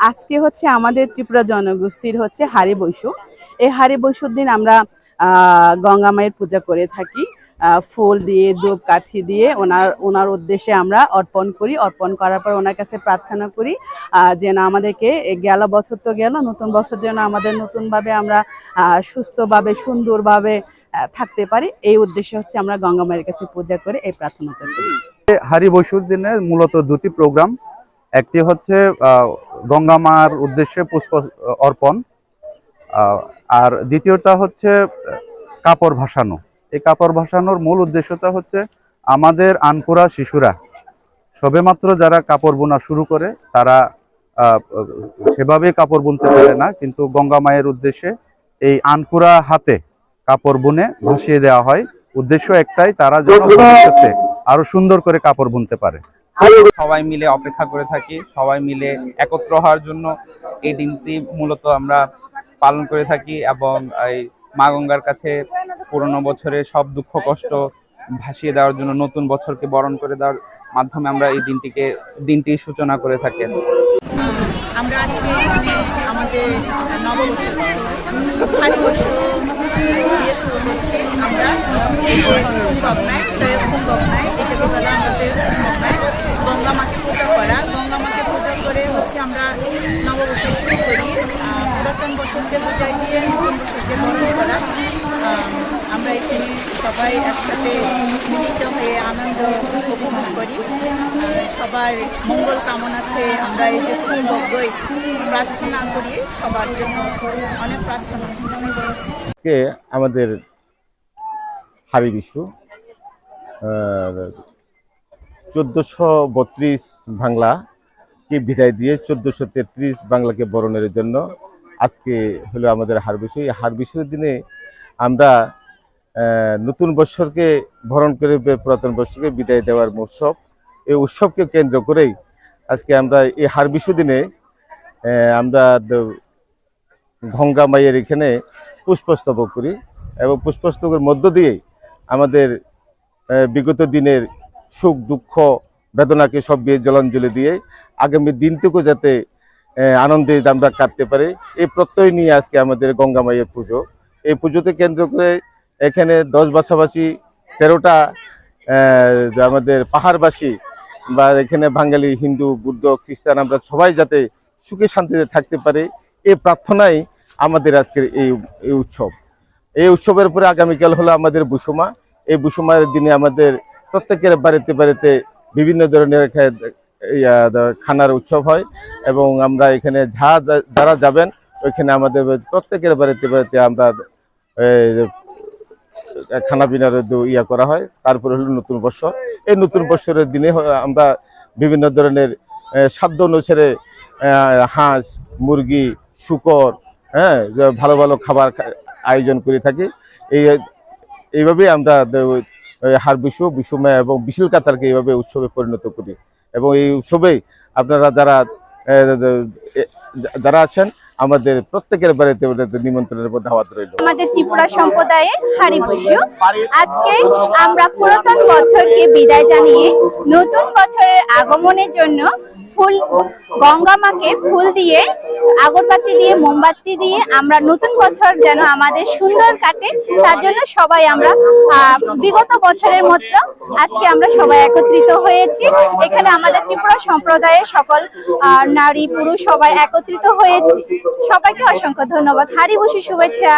আজকে হচ্ছে আমাদের ত্রিপুরা জনগোষ্ঠীর হচ্ছে হারি বৈশু। এই হারি বৈশুর দিন আমরা গঙ্গা মায়ের পূজা করে থাকি। ফুল দিয়ে ধূপকাঠি দিয়ে ওনার উদ্দেশ্যে আমরা অর্পণ করি। অর্পণ করার পর ওনার কাছে প্রার্থনা করি যেন আমাদেরকে গেল বছর তো গেল, নতুন বছর যেন আমাদের নতুনভাবে আমরা সুস্থভাবে সুন্দরভাবে থাকতে পারি। এই উদ্দেশ্যে হচ্ছে আমরা গঙ্গা মায়ের কাছে পূজা করে এই প্রার্থনাটা করি। হারি বৈশুর দিনে মূলত দুটি প্রোগ্রাম, একটি হচ্ছে গঙ্গা মার উদ্দেশ্যে পুষ্প অর্পণ, আর দ্বিতীয়টা হচ্ছে কাপড় ভাসানো। এই কাপড় ভাসানোর মূল উদ্দেশ্যটা হচ্ছে আমাদের আনকোরা শিশুরা সবেমাত্র যারা কাপড় বোনা শুরু করে তারা সেভাবে কাপড় বুনতে পারে না, কিন্তু গঙ্গা মায়ের উদ্দেশ্যে এই আনকোরা হাতে কাপড় বুনে ভাসিয়ে দেওয়া হয়। উদ্দেশ্য একটাই, তারা যেন ভবিষ্যতে আরো সুন্দর করে কাপড় বুনতে পারে। সবাই মিলে অপেক্ষা করে থাকি, সবাই মিলে একত্র হওয়ার জন্য এই দিনটি মূলত আমরা পালন করে থাকি এবং এই মা গঙ্গার কাছে পুরনো বছরের সব দুঃখ কষ্ট ভাসিয়ে দেওয়ার জন্য নতুন বছরকে বরণ করে দেওয়ার মাধ্যমে আমরা এই দিনটির সূচনা করে থাকি। আমরা আজকে আমাদের নববর্ষ হারি বৈশু দিয়ে শুরু করছি। আমরা কুম্ভবনায় এটা বলে আমাদের কুম্ভবনায় গঙ্গা মাকে পূজা করা। গঙ্গা মাকে পূজা করে হচ্ছে আমরা নববর্ষ শুরু করি। পুরাতন বছরকে পূজায় দিয়ে নতুন বছরকে বরণ করা। আমরা এখানে সবাই একসাথে মিলিত হয়ে আনন্দ উপভোগ করি। সবার মঙ্গল কামনাতে আমরা এই যে কুম্ভবই প্রার্থনা করি, সবার জন্য অনেক প্রার্থনা। আমাদের হারি বিশু 1432 বাংলাকে বিদায় দিয়ে 1433 বাংলাকে বরণের জন্য আজকে হলো আমাদের হার বিশু। এই হার বিশুর দিনে আমরা নতুন বৎসরকে বরণ করে পুরাতন বৎসরকে বিদায় দেওয়ার উৎসব। এই উৎসবকে কেন্দ্র করেই আজকে আমরা এই হার বিশু দিনে আমরা গঙ্গা মায়ের এখানে পুষ্পস্তবক করি এবং পুষ্পস্তবকের মধ্য দিয়ে আমাদের বিগত দিনের সুখ দুঃখ বেদনাকে সব জলাঞ্জলি দিয়ে আগামী দিনটুকু যাতে আনন্দে আমরা কাটতে পারি, এই প্রত্যয় নিয়ে আজকে আমাদের গঙ্গা মায়ের পুজো। এই পুজোতে কেন্দ্র করে এখানে 10 বাসাবাসী 13টা আমাদের পাহাড়বাসী বা এখানে বাঙালি, হিন্দু, বুদ্ধ, খ্রিস্টান আমরা সবাই যাতে সুখে শান্তিতে থাকতে পারে, এই প্রার্থনাই আমাদের আজকের এই উৎসব। এই উৎসবের পরে আগামীকাল হলো আমাদের বুসুমা। এই বুসুমার দিনে আমাদের প্রত্যেকের বাড়িতে বাড়িতে বিভিন্ন ধরনের খানার উৎসব হয় এবং আমরা এখানে যারা যাবেন ওইখানে আমাদের প্রত্যেকের বাড়িতে বাড়িতে আমরা খানা পিনার করা হয়। তারপরে হলো নতুন বৎসর। এই নতুন বৎসরের দিনে আমরা বিভিন্ন ধরনের সাধ্য অনুসারে হাঁস, মুরগি, শূকর, ভালো ভালো খাবার আয়োজন করে থাকি। এইভাবেই আমরা হার বিশু, বিশুমা এবং বিশুল কাতারকে এইভাবে উৎসবে পরিণত করি এবং এই উৎসবেই আপনারা যারা আছেন আমাদের প্রত্যেকের বাড়িতে নিমন্ত্রণের দাওয়াত রইল। আমাদের ত্রিপুরা সম্প্রদায়ে হারি বৈশু। আজকে আমরা পুরাতন বছরকে বিদায় জানিয়ে নতুন বছরের আগমনের জন্য গঙ্গা মাকে ফুল দিয়ে, আগরবাতি দিয়ে, মোমবাতি দিয়ে আমরা নতুন বছর যেন আমাদের সুন্দর কাটে তার জন্য সবাই আমরা বিগত বছরের মতো আজকে আমরা সবাই একত্রিত হয়েছি। এখানে আমাদের ত্রিপুরা সম্প্রদায়ের সকল নারী পুরুষ সবাই একত্রিত হয়েছি। সবাইকে অসংখ্য ধন্যবাদ। হারি বৈশু শুভেচ্ছা।